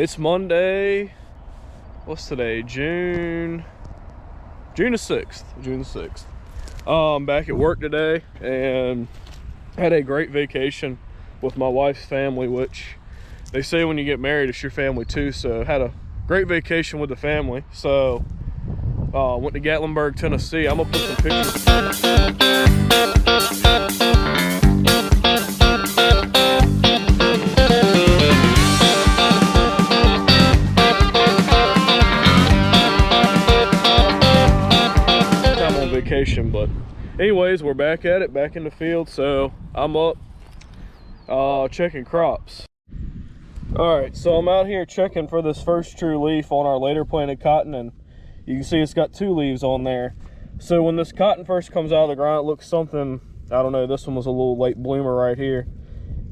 It's Monday. What's today? June the 6th. June the 6th. I'm back at work today and had a great vacation with my wife's family, which they say when you get married, it's your family too. So had a great vacation with the family. So went to Gatlinburg, Tennessee. I'm gonna put some pictures. Vacation, but anyways, we're back at it, back in the field. So I'm up checking crops. All right, so I'm out here checking for this first true leaf on our later planted cotton, and you can see it's got 2 leaves on there. So when this cotton first comes out of the ground, it looks something, I don't know, this one was a little late bloomer right here.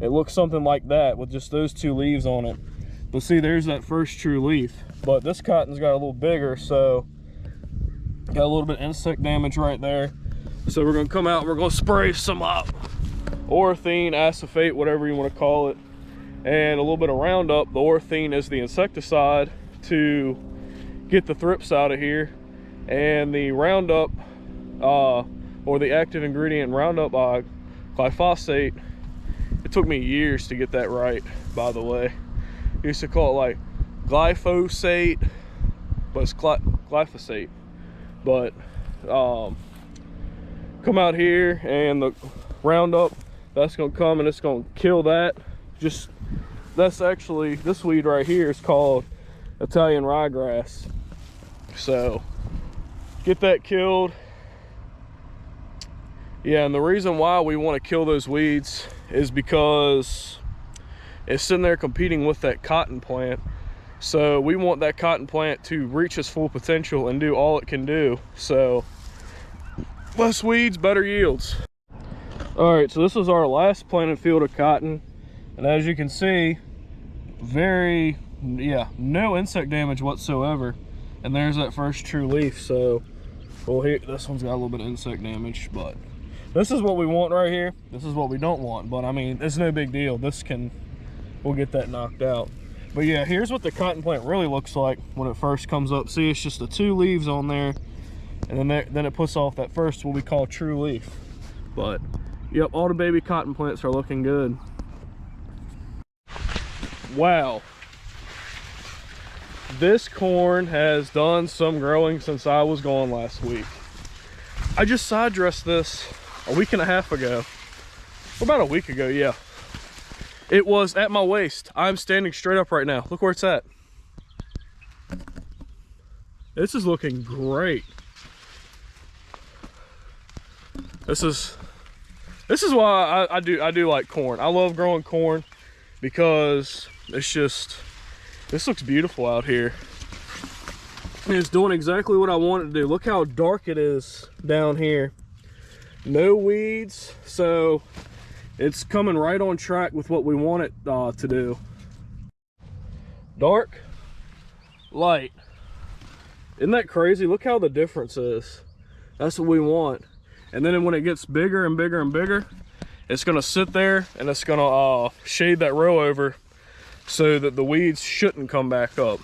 It looks something like that with just those 2 leaves on it. But see, there's that first true leaf. But this cotton's got a little bigger, so got a little bit of insect damage right there. So we're gonna come out, we're gonna spray some orthene, acephate, whatever you want to call it, and a little bit of Roundup. The orthene is the insecticide to get the thrips out of here, and the Roundup, or the active ingredient in Roundup, glyphosate. It took me years to get that right, by the way. I used to call it like glyphosate, but it's glyphosate. But come out here, and the Roundup, that's gonna come and it's gonna kill that. That's actually, this weed right here is called Italian ryegrass. So get that killed. Yeah, and the reason why we want to kill those weeds is because it's sitting there competing with that cotton plant. So we want that cotton plant to reach its full potential and do all it can do. So less weeds, better yields. All right, so this is our last planted field of cotton, and as you can see, no insect damage whatsoever. And there's that first true leaf. So well, here, this one's got a little bit of insect damage, but this is what we want right here. This is what we don't want, but I mean, it's no big deal. We'll get that knocked out. But yeah, here's what the cotton plant really looks like when it first comes up. See, it's just the 2 leaves on there, and then it puts off that first, what we call true leaf. But yep, all the baby cotton plants are looking good. Wow, this corn has done some growing since I was gone last week. I just side dressed this a week and a half ago, or about a week ago, yeah. It was at my waist. I'm standing straight up right now. Look where it's at. This is looking great. This is why I do like corn. I love growing corn because this looks beautiful out here. And it's doing exactly what I want it to do. Look how dark it is down here. No weeds, so it's coming right on track with what we want it to do. Dark, light. Isn't that crazy? Look how the difference is. That's what we want. And then when it gets bigger and bigger and bigger, it's gonna sit there and it's gonna shade that row over so that the weeds shouldn't come back up.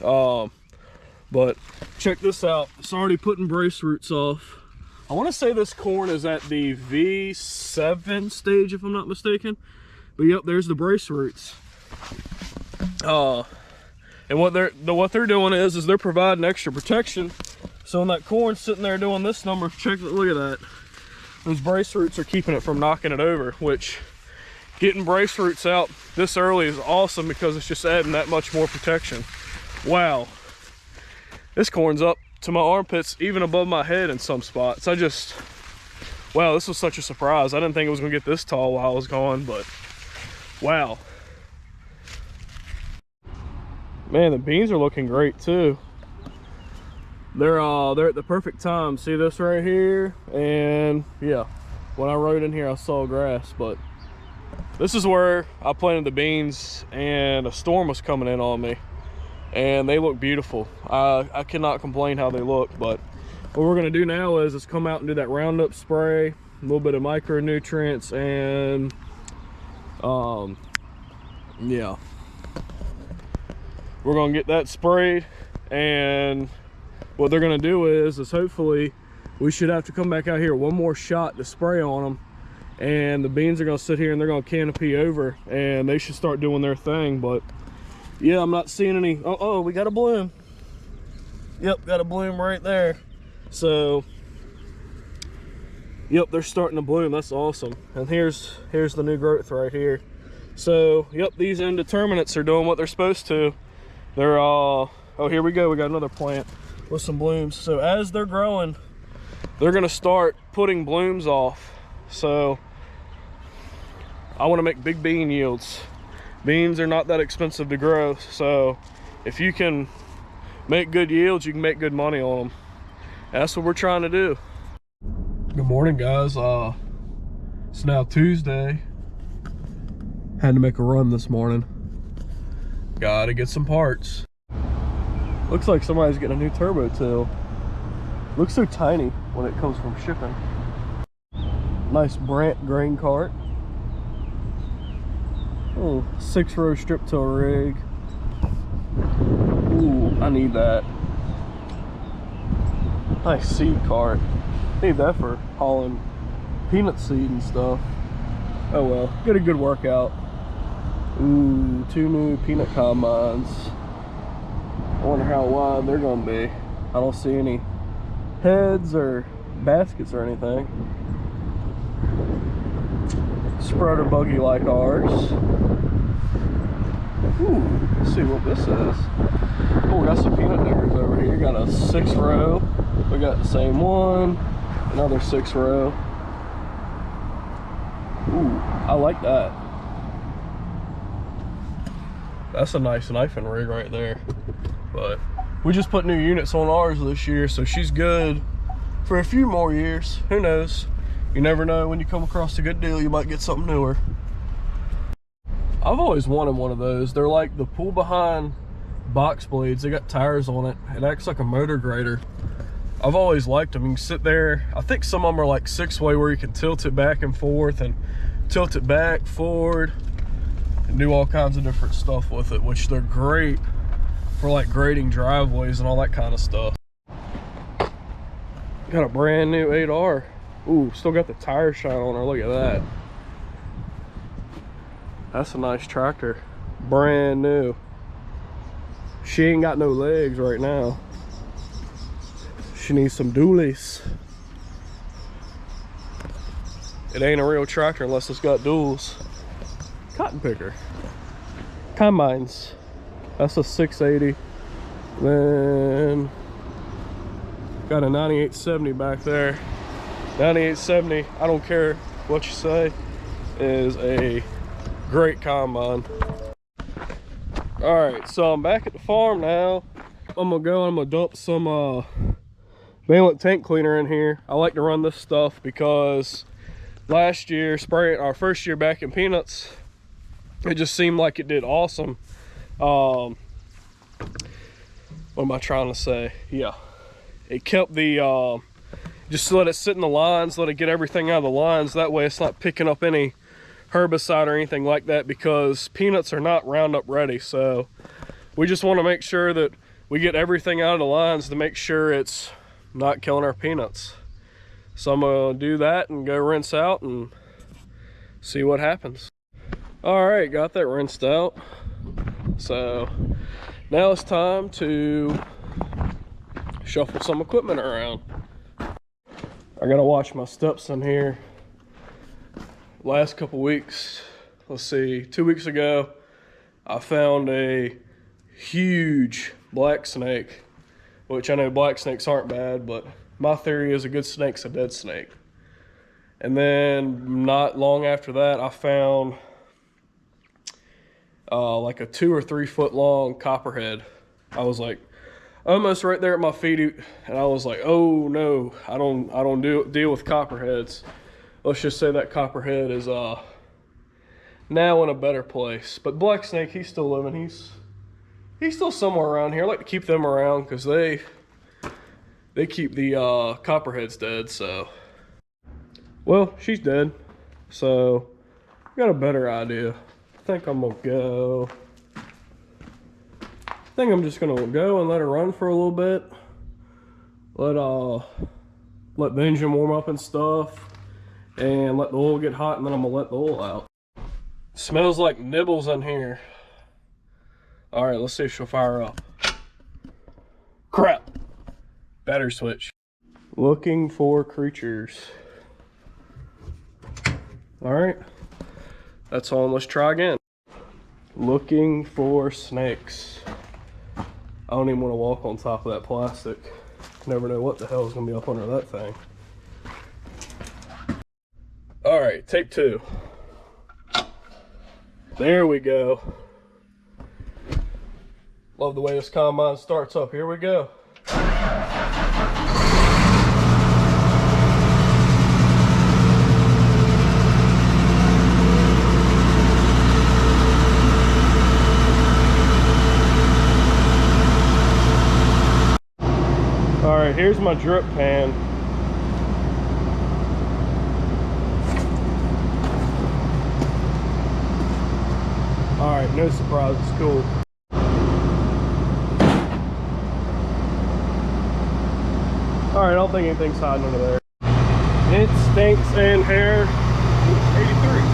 But check this out. It's already putting brace roots off. I want to say this corn is at the V7 stage, if I'm not mistaken. But yep, there's the brace roots. And what they're doing is they're providing extra protection. So when that corn's sitting there doing this number, look at that. Those brace roots are keeping it from knocking it over, which getting brace roots out this early is awesome because it's just adding that much more protection. Wow. This corn's up to my armpits, even above my head in some spots. Wow, this was such a surprise. I didn't think it was gonna get this tall while I was gone, but wow. Man, the beans are looking great too. They're at the perfect time. See this right here? And yeah, when I rode in here, I saw grass, but this is where I planted the beans and a storm was coming in on me. And they look beautiful. I cannot complain how they look, but what we're gonna do now is come out and do that Roundup spray, a little bit of micronutrients, and yeah. we're gonna get that sprayed, and what they're gonna do is hopefully we should have to come back out here one more shot to spray on them, and the beans are gonna sit here and they're gonna canopy over, and they should start doing their thing. But yeah, I'm not seeing any. Oh, we got a bloom. Yep, got a bloom right there. So yep, they're starting to bloom. That's awesome. And here's the new growth right here. So yep, these indeterminates are doing what they're supposed to. They're oh, here we go, we got another plant with some blooms. So as they're growing, they're gonna start putting blooms off. So I want to make big bean yields. Beans are not that expensive to grow, so if you can make good yields, you can make good money on them. That's what we're trying to do. Good morning, guys. It's now Tuesday. Had to make a run this morning. Gotta get some parts. Looks like somebody's getting a new turbo till. Looks so tiny when it comes from shipping. Nice Brandt grain cart. Oh, 6-row strip till rig. Ooh, I need that. Nice seed cart. Need that for hauling peanut seed and stuff. Oh well, get a good workout. Ooh, 2 new peanut combines. I wonder how wide they're gonna be. I don't see any heads or baskets or anything. Spreader buggy like ours. Ooh, let's see what this is. Oh, we got some peanut diggers over here. Got a 6-row. We got the same one. Another 6-row. Ooh, I like that. That's a nice knifing rig right there. But we just put new units on ours this year, so she's good for a few more years. Who knows? You never know, when you come across a good deal, you might get something newer. I've always wanted one of those. They're like the pull behind box blades. They got tires on it. It acts like a motor grader. I've always liked them. You can sit there. I think some of them are like 6-way where you can tilt it back and forth and tilt it back, forward, and do all kinds of different stuff with it, which they're great for like grading driveways and all that kind of stuff. Got a brand new 8R. Ooh, still got the tire shine on her. Look at that. That's a nice tractor. Brand new. She ain't got no legs right now. She needs some dualies. It ain't a real tractor unless it's got duals. Cotton picker. Combines. That's a 680. Then got a 9870 back there. 9870, I don't care what you say, is a great combine. All right, so I'm back at the farm now. I'm gonna dump some Valent tank cleaner in here. I like to run this stuff because last year, spraying our first year back in peanuts, it just seemed like it did awesome. What am I trying to say? Yeah, it kept the just let it sit in the lines, let it get everything out of the lines. That way it's not picking up any herbicide or anything like that, because peanuts are not Roundup ready. So we just want to make sure that we get everything out of the lines to make sure it's not killing our peanuts. So I'm gonna do that and go rinse out and see what happens. All right, got that rinsed out. So now it's time to shuffle some equipment around. I gotta watch my steps in here. Last couple weeks, let's see, 2 weeks ago, I found a huge black snake, which I know black snakes aren't bad, but my theory is a good snake's a dead snake. And then not long after that, I found like a 2 or 3 foot long copperhead. I was like, almost right there at my feet, and I was like, oh no, I don't deal with copperheads. Let's just say that copperhead is now in a better place. But black snake, he's still living. He's still somewhere around here. I like to keep them around because they keep the copperheads dead. So, well, she's dead. So, I got a better idea. I think I'm gonna go I think I'm just gonna go and let her run for a little bit. Let the engine warm up and stuff, and let the oil get hot, and then I'm gonna let the oil out. Smells like nibbles in here. All right, let's see if she'll fire up. Crap. Battery switch. Looking for creatures. All right, that's on. Let's try again. Looking for snakes. I don't even want to walk on top of that plastic. Never know what the hell is gonna be up under that thing. All right, take two. There we go. Love the way this combine starts up. Here we go. All right, here's my drip pan. All right, no surprises, cool. All right, I don't think anything's hiding under there. It stinks in here. 83.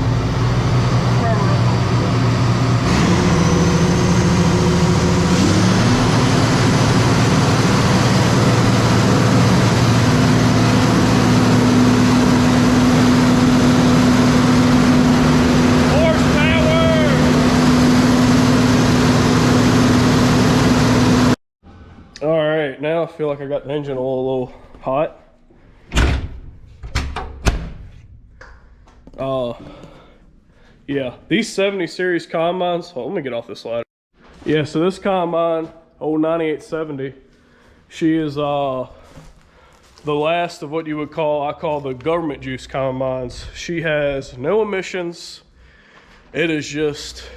Now I feel like I got the engine oil a little hot. Yeah, these 70 series combines, let me get off this ladder. Yeah, so this combine, old 9870, she is the last of what you would call, I call the government juice combines. She has no emissions. It is just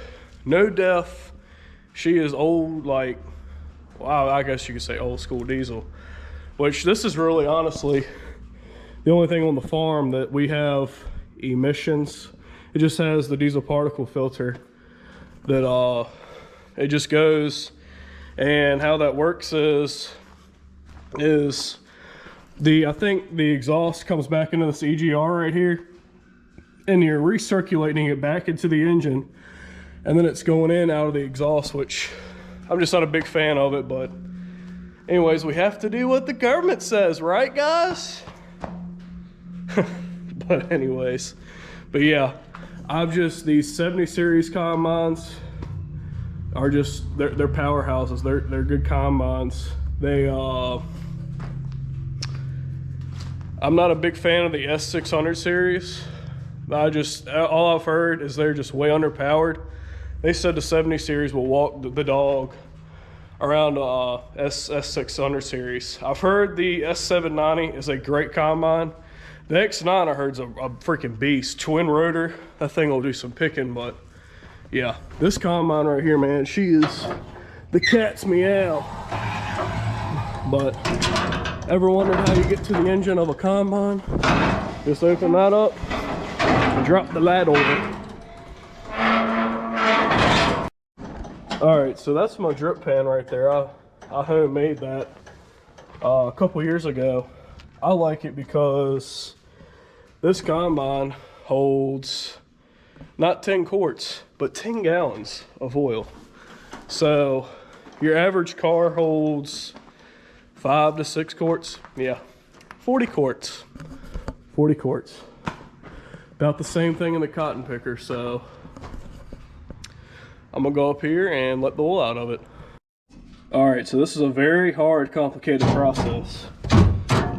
no def. She is old, like, wow, I guess you could say old school diesel, which this is really honestly the only thing on the farm that we have emissions. It just has the diesel particle filter that it just goes, and how that works is I think the exhaust comes back into this EGR right here, and you're recirculating it back into the engine, and then it's going in out of the exhaust, which I'm just not a big fan of it. But anyways, we have to do what the government says, right guys? But anyways, but yeah, these 70 series combines are just, they're powerhouses. They're good combines. I'm not a big fan of the S600 series. All I've heard is they're just way underpowered. They said the 70 series will walk the dog around S600 series. I've heard the S790 is a great combine. The X9 I heard is a freaking beast. Twin rotor, that thing will do some picking. But yeah, this combine right here, man, she is the cat's meow. But ever wondered how you get to the engine of a combine? Just open that up and drop the lad over. All right, so that's my drip pan right there. I homemade that a couple years ago. I like it because this combine holds not 10 quarts, but 10 gallons of oil. So your average car holds 5 to 6 quarts. Yeah, 40 quarts. 40 quarts. About the same thing in the cotton picker. So I'm gonna go up here and let the oil out of it. All right, so this is a very hard, complicated process.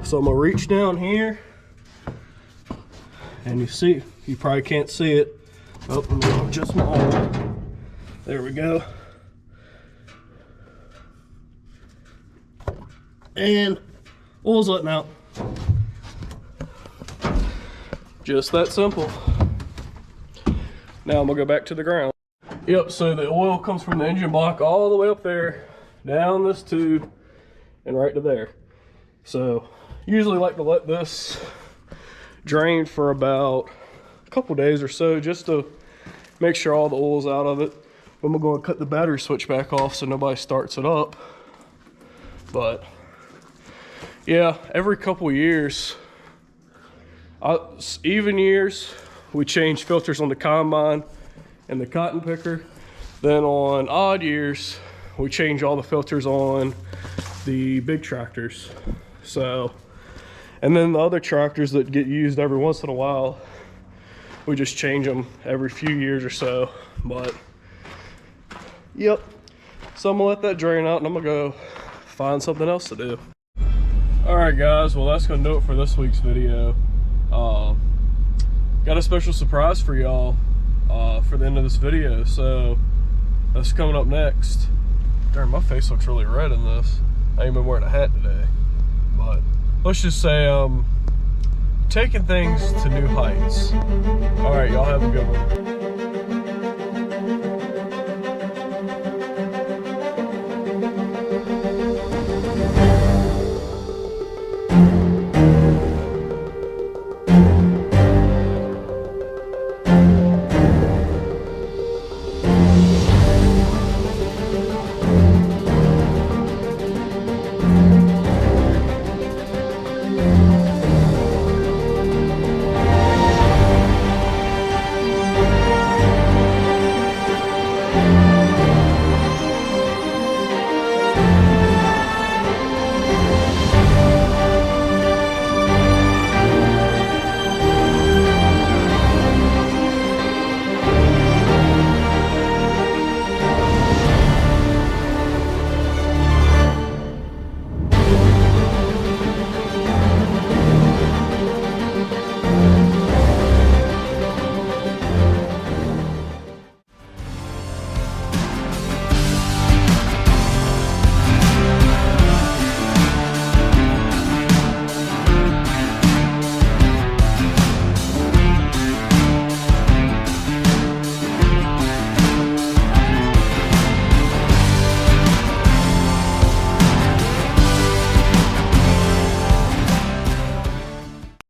So I'm gonna reach down here, and you probably can't see it. Oh, let me adjust my oil. There we go. And oil's letting out. Just that simple. Now I'm gonna go back to the ground. Yep, so the oil comes from the engine block all the way up there, down this tube, and right to there. So usually like to let this drain for about a couple days or so, just to make sure all the oil's out of it. I'm gonna go and cut the battery switch back off so nobody starts it up. But yeah, every couple years, even years, we change filters on the combine and the cotton picker. Then on odd years, we change all the filters on the big tractors. So, and then the other tractors that get used every once in a while, we just change them every few years or so. But yep, so I'm gonna let that drain out and I'm gonna go find something else to do. All right guys, well that's gonna do it for this week's video. Got a special surprise for y'all for the end of this video, so that's coming up next. Darn, my face looks really red in this. I ain't been wearing a hat today, but let's just say taking things to new heights. All right, y'all have a good one.